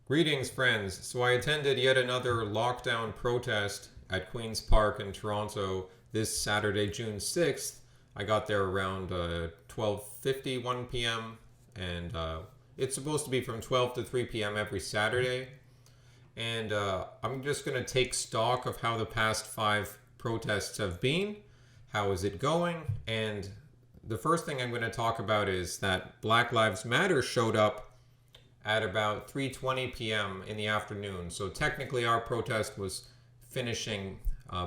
Greetings, friends. So I attended yet another lockdown protest at Queen's Park in Toronto this Saturday, June 6th. I got there around 12:51 p.m. and it's supposed to be from 12 to 3 p.m. every Saturday. And I'm just going to take stock of how the past five protests have been. How is it going? And the first thing I'm going to talk about is that Black Lives Matter showed up at about 3:20 p.m. in the afternoon. So technically our protest was finishing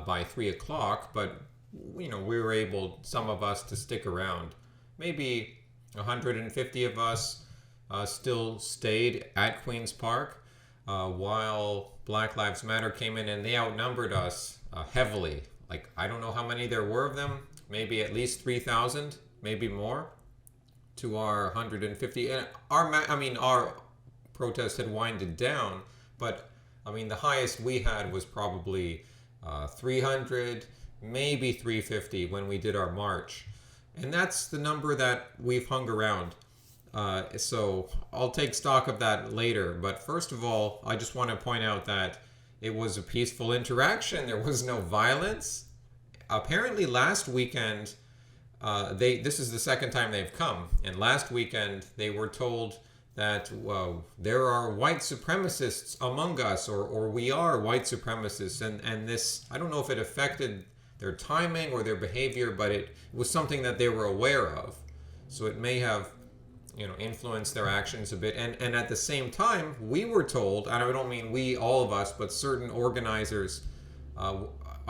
by 3 o'clock, but we were able, some of us, to stick around. Maybe 150 of us still stayed at Queen's Park while Black Lives Matter came in, and they outnumbered us heavily. Like, I don't know how many there were of them, maybe at least 3,000, maybe more, to our 150. And our protest had winded down, but the highest we had was probably 300, maybe 350 when we did our march. And that's the number that we've hung around. So I'll take stock of that later. But first of all, I just want to point out that it was a peaceful interaction. There was no violence. Apparently last weekend, this is the second time they've come. And last weekend they were told that there are white supremacists among us, or we are white supremacists, and this, I don't know if it affected their timing or their behavior, but it was something that they were aware of. So it may have influenced their actions a bit. And at the same time, we were told, and I don't mean we, all of us, but certain organizers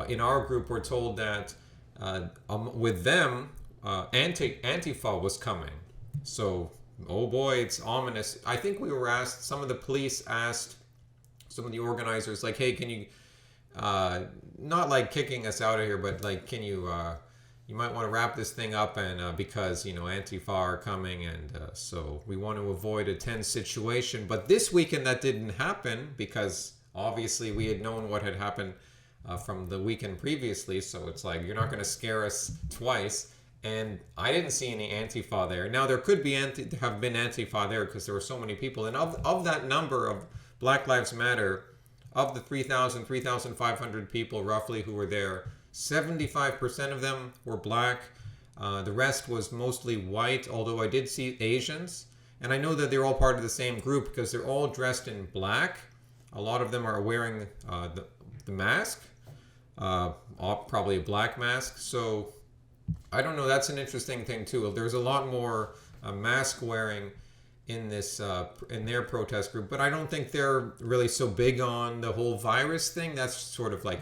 in our group were told that with them, Antifa was coming. So, oh boy, it's ominous. I think we were asked, some of the police asked some of the organizers, like, hey, can you, not like kicking us out of here, but like, can you, you might want to wrap this thing up, and because, Antifa are coming, and so we want to avoid a tense situation. But this weekend that didn't happen, because obviously we had known what had happened from the weekend previously, so it's like, you're not going to scare us twice. And I didn't see any Antifa there. Now, there could be have been Antifa there because there were so many people. And of that number of Black Lives Matter, of the 3,000, 3,500 people roughly who were there, 75% of them were black. The rest was mostly white, although I did see Asians. And I know that they're all part of the same group because they're all dressed in black. A lot of them are wearing the mask, probably a black mask. So I don't know. That's an interesting thing too. There's a lot more mask wearing in this in their protest group, but I don't think they're really so big on the whole virus thing. That's sort of like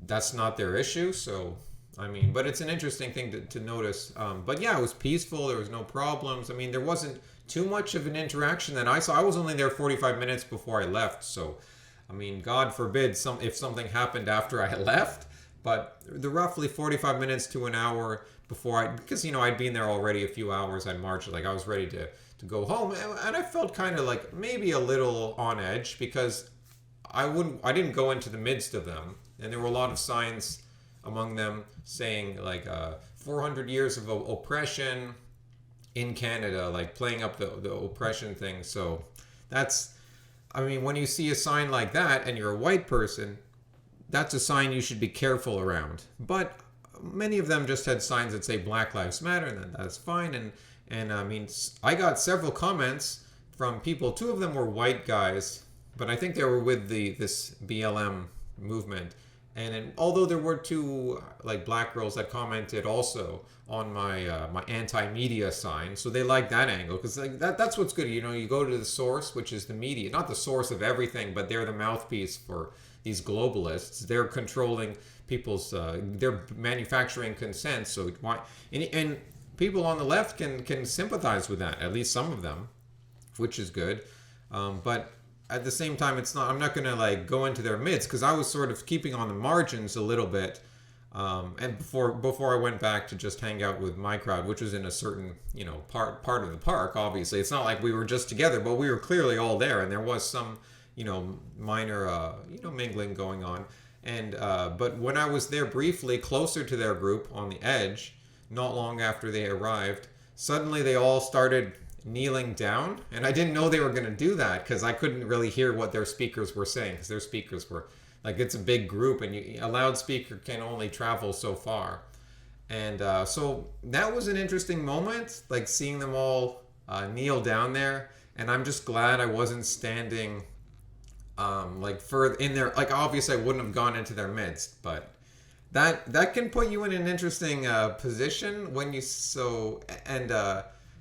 that's not their issue. So but it's an interesting thing to notice. But yeah, it was peaceful. There was no problems. There wasn't too much of an interaction that I saw. I was only there 45 minutes before I left. So God forbid if something happened after I left. But the roughly 45 minutes to an hour before because I'd been there already a few hours, I'd marched, like I was ready to go home. And I felt kind of like maybe a little on edge because I didn't go into the midst of them. And there were a lot of signs among them saying like 400 years of oppression in Canada, like playing up the oppression thing. So that's, when you see a sign like that and you're a white person, that's a sign you should be careful around. But many of them just had signs that say Black Lives Matter, and that's fine. And I got several comments from people. Two of them were white guys, but I think they were with this BLM movement. And although there were two like black girls that commented also on my AntiMedia sign, so they liked that angle because like that's what's good. You go to the source, which is the media, not the source of everything, but they're the mouthpiece for these globalists. They're controlling people's, they're manufacturing consent. So why? And people on the left can sympathize with that, at least some of them, which is good. But at the same time, I'm not going to like go into their midst because I was sort of keeping on the margins a little bit. And before I went back to just hang out with my crowd, which was in a certain, part of the park, obviously. It's not like we were just together, but we were clearly all there. And there was some, minor, mingling going on. And but when I was there briefly, closer to their group on the edge, not long after they arrived, suddenly they all started kneeling down, and I didn't know they were going to do that because I couldn't really hear what their speakers were saying because their speakers were like, it's a big group and a loudspeaker can only travel so far. And so that was an interesting moment, like seeing them all kneel down there. And I'm just glad I wasn't standing like further in there. Like obviously I wouldn't have gone into their midst, but that can put you in an interesting position when you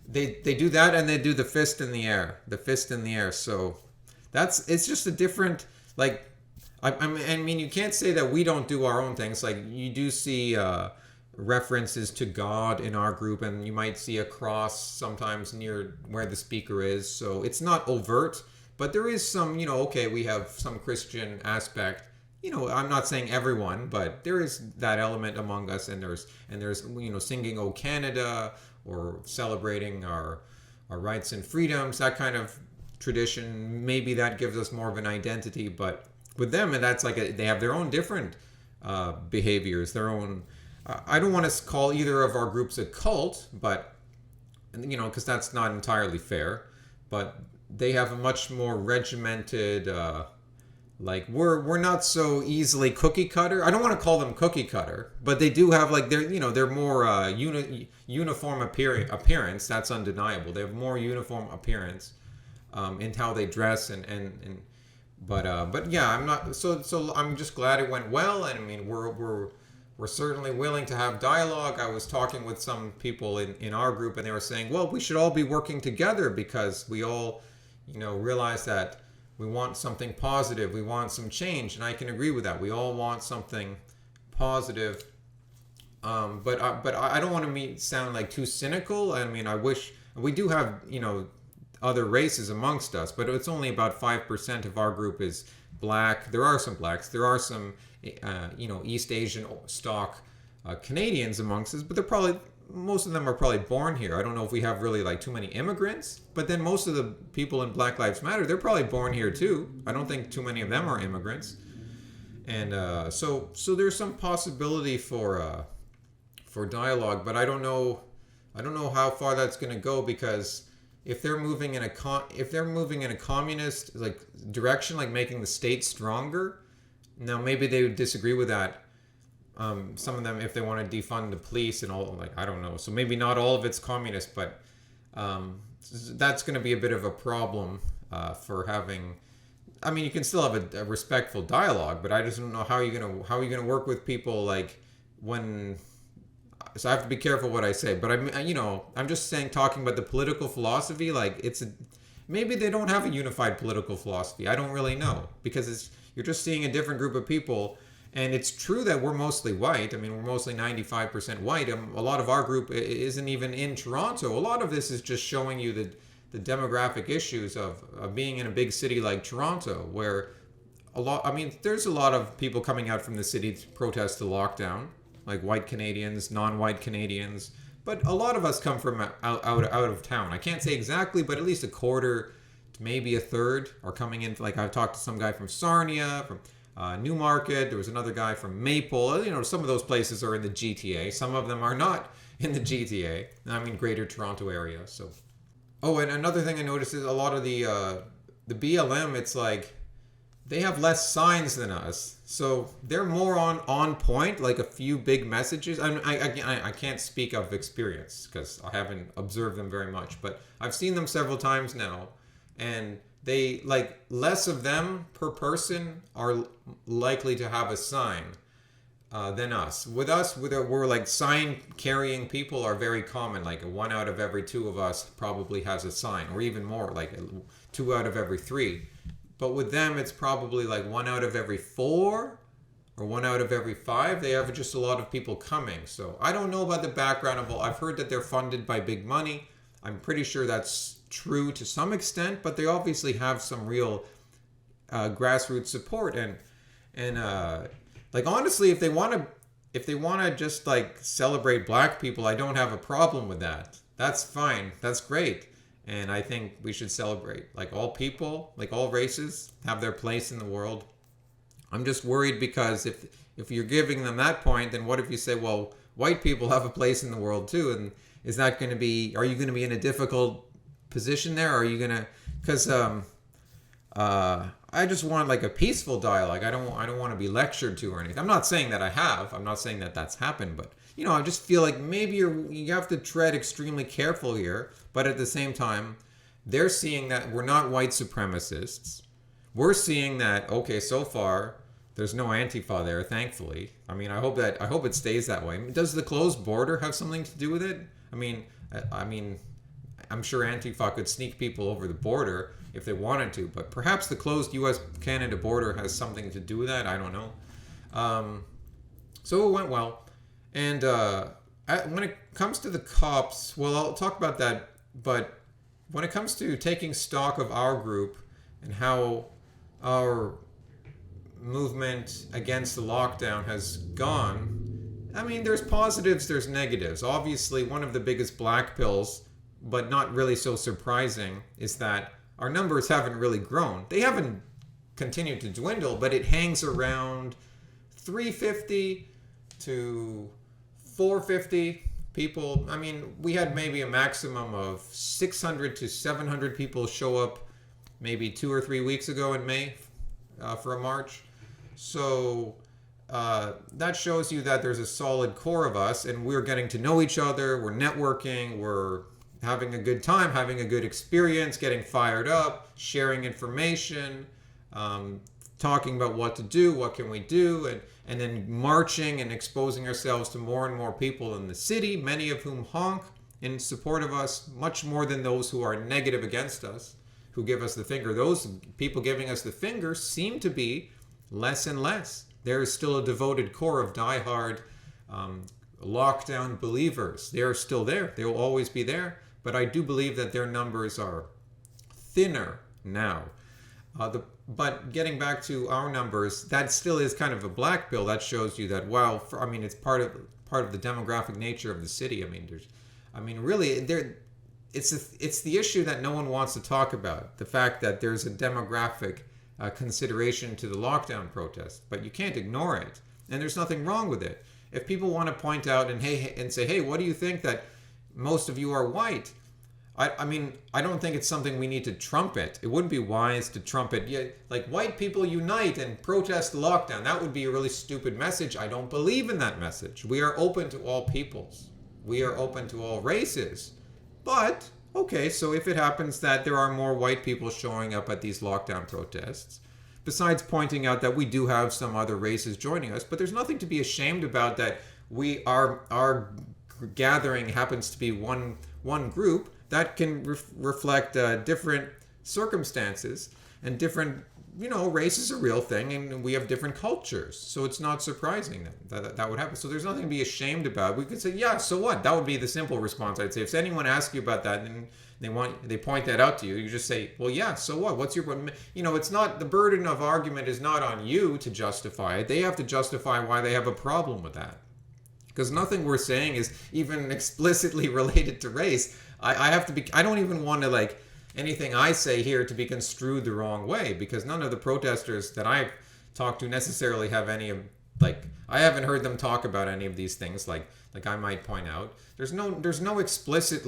they do that and they do the fist in the air. So it's just a different, like, I mean, you can't say that we don't do our own things. Like, you do see references to God in our group, and you might see a cross sometimes near where the speaker is. So it's not overt, but there is some, okay, we have some Christian aspect. I'm not saying everyone, but there is that element among us, and there's singing "O Canada" or celebrating our rights and freedoms, that kind of tradition. Maybe that gives us more of an identity, but with them, and that's like they have their own different behaviors, their own. I don't want to call either of our groups a cult, but because that's not entirely fair. But they have a much more regimented. Like we're not so easily cookie cutter. I don't want to call them cookie cutter, but they do have like they're more uniform appearance. That's undeniable. They have more uniform appearance in how they dress but yeah, I'm not so I'm just glad it went well, and I mean we're certainly willing to have dialogue. I was talking with some people in our group, and they were saying, well, we should all be working together because we all realize that we want something positive. We want some change, and I can agree with that. We all want something positive, but I don't want to sound like too cynical. I mean, I wish we do have other races amongst us, but it's only about 5% of our group is black. There are some blacks. There are some East Asian stock Canadians amongst us, but most of them are probably born here. I don't know if we have really like too many immigrants, but then most of the people in Black Lives Matter, they're probably born here too. I don't think too many of them are immigrants. And so there's some possibility for dialogue, but I don't know how far that's going to go, because if they're moving in a communist like direction, like making the state stronger, now maybe they would disagree with that. Some of them, if they want to defund the police and all, like, I don't know. So maybe not all of it's communist, but that's going to be a bit of a problem for having. I mean, you can still have a respectful dialogue, but I just don't know how you're gonna work with people like when. So I have to be careful what I say, but I'm just saying, talking about the political philosophy, like maybe they don't have a unified political philosophy. I don't really know, because you're just seeing a different group of people. And it's true that we're mostly white. I mean, we're mostly 95% white. A lot of our group isn't even in Toronto. A lot of this is just showing you the demographic issues of being in a big city like Toronto, where there's a lot of people coming out from the city to protest the lockdown, like white Canadians, non-white Canadians. But a lot of us come from out of town. I can't say exactly, but at least a quarter to maybe a third are coming in. Like, I've talked to some guy from Sarnia, from Newmarket. There was another guy from Maple. Some of those places are in the GTA. Some of them are not in the GTA. I mean, Greater Toronto area. So, and another thing I noticed is a lot of the BLM. It's like they have less signs than us, so they're more on point. Like a few big messages. I can't speak of experience because I haven't observed them very much, but I've seen them several times now, and they, like, less of them per person are likely to have a sign than us. With us, we're like sign carrying people are very common. Like 1 out of every 2 of us probably has a sign, or even more, like 2 out of every 3. But with them, it's probably like 1 out of every 4 or 1 out of every 5. They have just a lot of people coming. So I don't know about the background of all. I've heard that they're funded by big money. I'm pretty sure that's true to some extent, but they obviously have some real grassroots support, and like, honestly, if they want to just like celebrate black people, I don't have a problem with that. That's fine. That's great. And I think we should celebrate, like, all people, like all races have their place in the world. I'm just worried because if you're giving them that point, then what if you say, well, white people have a place in the world too, and are you going to be in a difficult position there? Or are you gonna? Because I just want like a peaceful dialogue. I don't want to be lectured to or anything. I'm not saying that I have. I'm not saying that that's happened, but I just feel like maybe you have to tread extremely careful here. But at the same time, they're seeing that we're not white supremacists. We're seeing that, okay, so far there's no Antifa there, thankfully. I mean, I hope it stays that way. Does the closed border have something to do with it? I mean, I'm sure Antifa could sneak people over the border if they wanted to, but perhaps the closed U.S.-Canada border has something to do with that. I don't know. So it went well. And when it comes to the cops, well, I'll talk about that, but when it comes to taking stock of our group and how our movement against the lockdown has gone, I mean, there's positives, there's negatives. Obviously, one of the biggest black pills, but not really so surprising, is that our numbers haven't really grown. They haven't continued to dwindle, but it hangs around 350 to 450 people. I mean, we had maybe a maximum of 600 to 700 people show up maybe 2 or 3 weeks ago in May for a march. So that shows you that there's a solid core of us, and we're getting to know each other, we're networking, we're having a good time, having a good experience, getting fired up, sharing information, talking about what to do, what can we do, and then marching and exposing ourselves to more and more people in the city, many of whom honk in support of us, much more than those who are negative against us, who give us the finger. Those people giving us the finger seem to be less and less. There is still a devoted core of diehard lockdown believers. They are still there. They will always be there. But I do believe that their numbers are thinner now. But getting back to our numbers, that still is kind of a black pill. That shows you that, wow, it's part of the demographic nature of the city. It's the issue that no one wants to talk about. The fact that there's a demographic consideration to the lockdown protest, but you can't ignore it. And there's nothing wrong with it. If people want to point out and say, hey, what do you think that most of you are white? I don't think it's something we need to trumpet. It wouldn't be wise to trumpet, like, white people unite and protest the lockdown. That would be a really stupid message. I don't believe in that message. We are open to all peoples. We are open to all races. But, okay, so if it happens that there are more white people showing up at these lockdown protests, besides pointing out that we do have some other races joining us, but there's nothing to be ashamed about that our gathering happens to be one group that can reflect different circumstances, and different, race is a real thing, and we have different cultures. So it's not surprising that would happen. So there's nothing to be ashamed about. We could say, yeah, so what? That would be the simple response, I'd say. If anyone asks you about that and they point that out to you, you just say, well, yeah, so what? What's your, it's not, the burden of argument is not on you to justify it. They have to justify why they have a problem with that. Because nothing we're saying is even explicitly related to race. I don't even want to, anything I say here to be construed the wrong way, because none of the protesters that I've talked to necessarily have any of, I haven't heard them talk about any of these things, like I might point out. There's no explicit,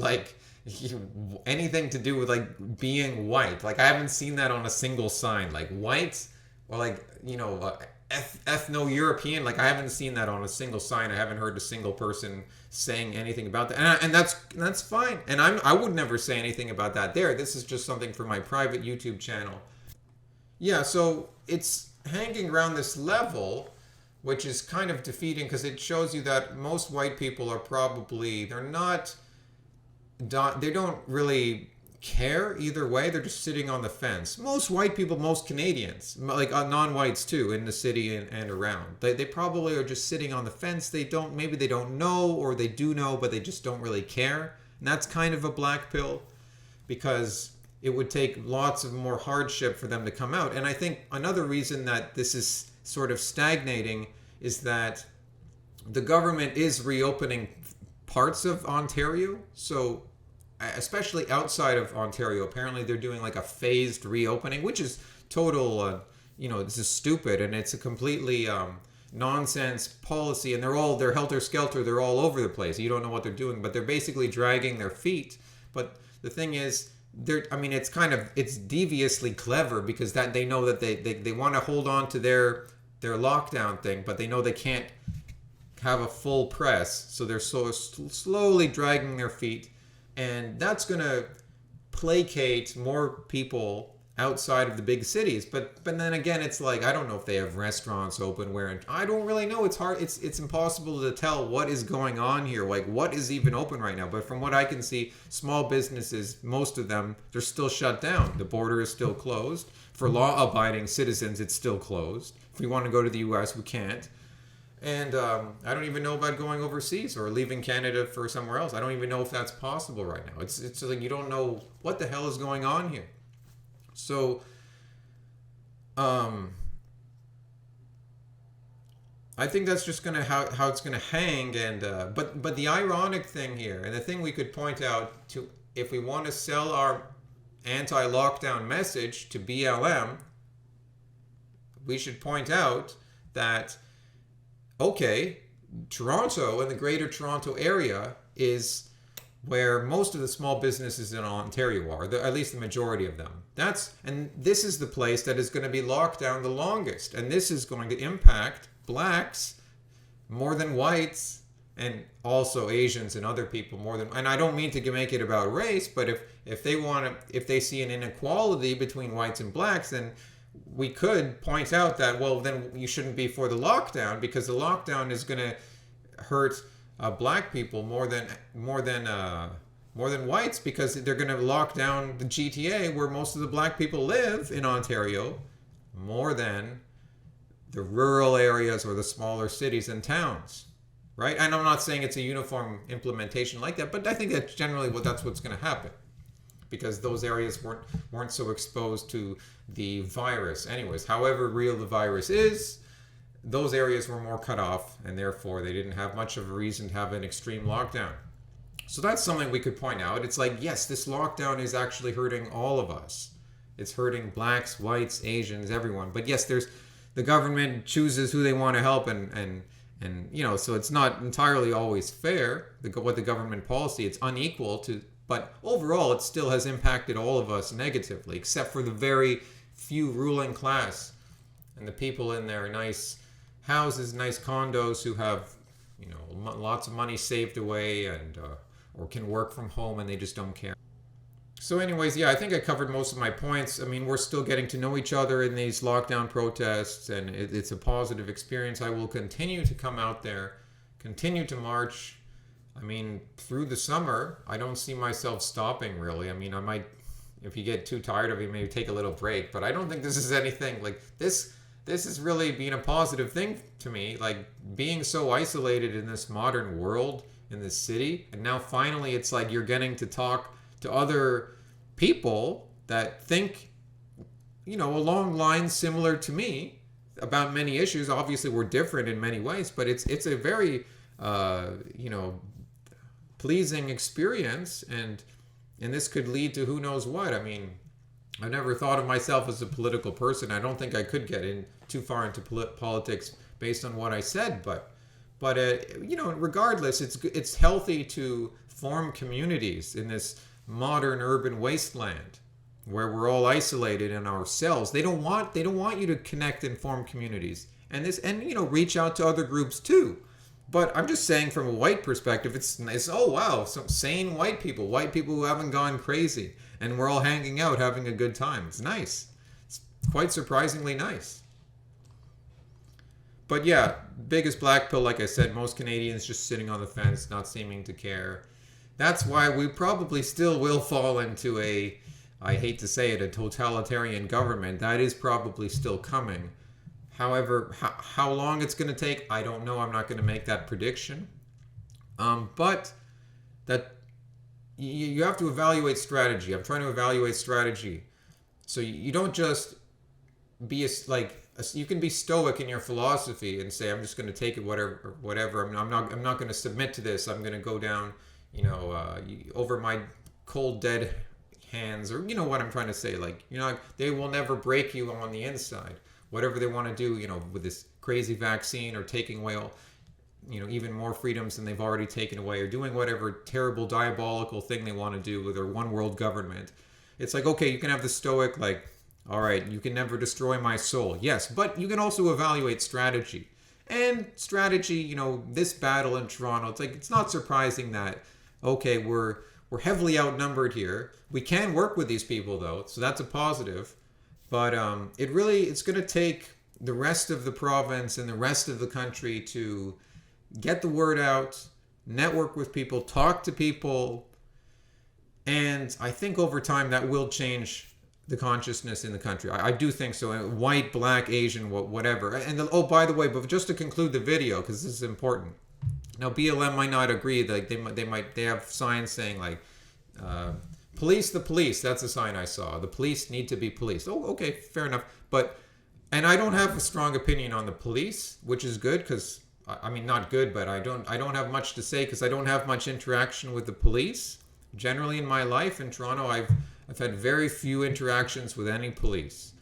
anything to do with, being white. I haven't seen that on a single sign, white, or ethno-European. I haven't seen that on a single sign. I haven't heard a single person saying anything about that, and that's fine. And I would never say anything about that there. This is just something for my private YouTube channel. Yeah, so it's hanging around this level, which is kind of defeating, because it shows you that most white people are probably, they don't really care either way. They're just sitting on the fence. Most white people, most Canadians, non-whites too, in the city and around, they probably are just sitting on the fence. Maybe they don't know, or they do know, but they just don't really care. And that's kind of a black pill, because it would take lots of more hardship for them to come out. And I think another reason that this is sort of stagnating is that the government is reopening parts of Ontario. So especially outside of Ontario, apparently they're doing a phased reopening, which is total, this is stupid, and it's a completely nonsense policy, and they're helter-skelter, they're all over the place. You don't know what they're doing, but they're basically dragging their feet. But the thing is, I mean, it's deviously clever because that they know that they want to hold on to their lockdown thing, but they know they can't have a full press, so they're so slowly dragging their feet, and that's going to placate more people outside of the big cities. But then again, it's like, I don't know if they have restaurants open where, I don't really know. It's hard. It's impossible to tell what is going on here. Like, what is even open right now? But from what I can see, small businesses, most of them, they're still shut down. The border is still closed. For law-abiding citizens, it's still closed. If we want to go to the U.S., we can't. And I don't even know about going overseas or leaving Canada for somewhere else. I don't even know if that's possible right now. It's like you don't know what the hell is going on here. So, I think that's just gonna how it's gonna hang. And but the ironic thing here, and the thing we could point out to, if we want to sell our anti-lockdown message to BLM, we should point out that, okay, Toronto and the Greater Toronto area is where most of the small businesses in Ontario are, at least the majority of them. And this is the place that is going to be locked down the longest, and this is going to impact blacks more than whites, and also Asians and other people more than. And I don't mean to make it about race, but if they see an inequality between whites and blacks, then we could point out that, well, then you shouldn't be for the lockdown, because the lockdown is going to hurt black people more than whites, because they're going to lock down the GTA where most of the black people live in Ontario more than the rural areas or the smaller cities and towns, right? And I'm not saying it's a uniform implementation like that, but I think that's generally that's what's going to happen, because those areas weren't so exposed to the virus. Anyways, however real the virus is, those areas were more cut off, and therefore they didn't have much of a reason to have an extreme lockdown. So that's something we could point out. It's like, yes, this lockdown is actually hurting all of us. It's hurting blacks, whites, Asians, everyone. But yes, the government chooses who they want to help, and so it's not entirely always fair, what the government policy, it's unequal to. But overall, it still has impacted all of us negatively, except for the very few ruling class and the people in their nice houses, nice condos, who have, lots of money saved away, and or can work from home, and they just don't care. So anyways, yeah, I think I covered most of my points. I mean, we're still getting to know each other in these lockdown protests, and it's a positive experience. I will continue to come out there, continue to march. I mean, through the summer, I don't see myself stopping, really. I mean, I might, if you get too tired of it, maybe take a little break. But I don't think this is anything like this. This is really being a positive thing to me. Like, being so isolated in this modern world, in this city, and now finally it's like you're getting to talk to other people that think, along lines similar to me about many issues. Obviously, we're different in many ways, but it's a very, pleasing experience, and this could lead to who knows what. I mean, I never thought of myself as a political person. I don't think I could get in too far into politics based on what I said, but regardless, it's healthy to form communities in this modern urban wasteland where we're all isolated in ourselves. They don't want you to connect and form communities, and reach out to other groups too. But I'm just saying, from a white perspective, it's oh wow, some sane white people who haven't gone crazy, and we're all hanging out, having a good time. It's nice. It's quite surprisingly nice. But yeah, biggest black pill, like I said, most Canadians just sitting on the fence, not seeming to care. That's why we probably still will fall into I hate to say it, a totalitarian government. That is probably still coming. However, how long it's going to take, I don't know. I'm not going to make that prediction. But that you have to evaluate strategy. I'm trying to evaluate strategy. So you don't just be you can be stoic in your philosophy and say, I'm just going to take it whatever. I'm not going to submit to this. I'm going to go down, over my cold dead hands, or what I'm trying to say. They will never break you on the inside. Whatever they want to do, with this crazy vaccine, or taking away all, even more freedoms than they've already taken away, or doing whatever terrible diabolical thing they want to do with their one world government. It's like, okay, you can have the stoic, like, all right, you can never destroy my soul. Yes, but you can also evaluate strategy. And strategy, this battle in Toronto, it's like, it's not surprising that, okay, we're heavily outnumbered here. We can work with these people though, so that's a positive. But it's going to take the rest of the province and the rest of the country to get the word out, network with people, talk to people, and I think over time that will change the consciousness in the country. I do think so. White, black, Asian, whatever. And by the way, but just to conclude the video, because this is important. Now, BLM might not agree. Like they have signs saying like, "Police the police." That's a sign I saw. The police need to be policed. Oh, okay, fair enough. And I don't have a strong opinion on the police, which is good because I mean not good, but I don't have much to say because I don't have much interaction with the police. Generally in my life in Toronto, I've had very few interactions with any police.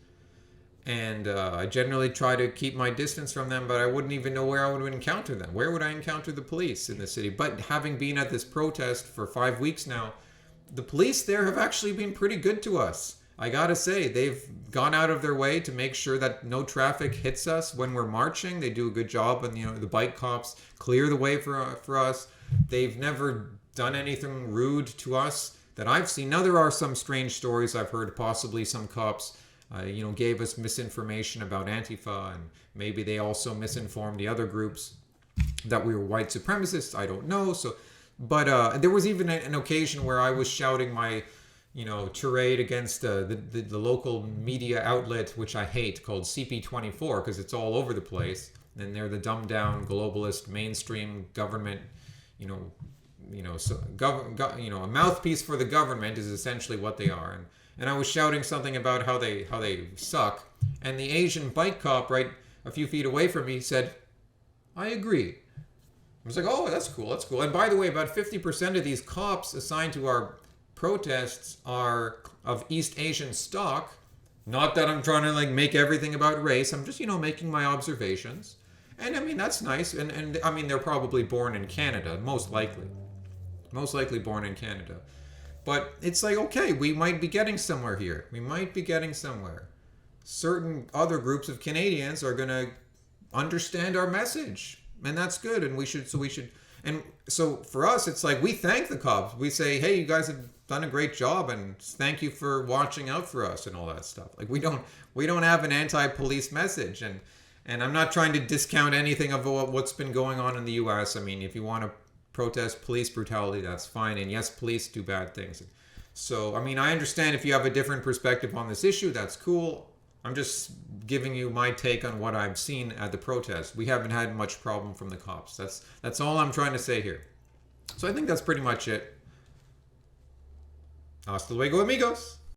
And I generally try to keep my distance from them, but I wouldn't even know where I would encounter them. Where would I encounter the police in the city? But having been at this protest for 5 weeks now, the police there have actually been pretty good to us. I gotta say, they've gone out of their way to make sure that no traffic hits us when we're marching. They do a good job, and the bike cops clear the way for us. They've never done anything rude to us that I've seen. Now there are some strange stories I've heard. Possibly some cops, gave us misinformation about Antifa, and maybe they also misinformed the other groups that we were white supremacists. I don't know. But there was even an occasion where I was shouting my, tirade against the local media outlet, which I hate, called CP24, because it's all over the place, and they're the dumbed down globalist mainstream government, a mouthpiece for the government is essentially what they are. And I was shouting something about how they suck, and the Asian bike cop right a few feet away from me said, "I agree." I was like, "Oh, that's cool. And by the way, about 50% of these cops assigned to our protests are of East Asian stock. Not that I'm trying to make everything about race. I'm just making my observations. And I mean that's nice. And I mean they're probably born in Canada, most likely born in Canada. But it's like, okay, we might be getting somewhere here. Certain other groups of Canadians are going to understand our message, and that's good. And we should. And so for us, it's like we thank the cops. We say, hey, you guys have done a great job, and thank you for watching out for us and all that stuff. Like we don't have an anti-police message, and I'm not trying to discount anything of what's been going on in the U.S. I mean, if you want to protest police brutality, that's fine. And yes, police do bad things. So, I mean, I understand if you have a different perspective on this issue, that's cool. I'm just giving you my take on what I've seen at the protest. We haven't had much problem from the cops. That's all I'm trying to say here. So I think that's pretty much it. Hasta luego, amigos.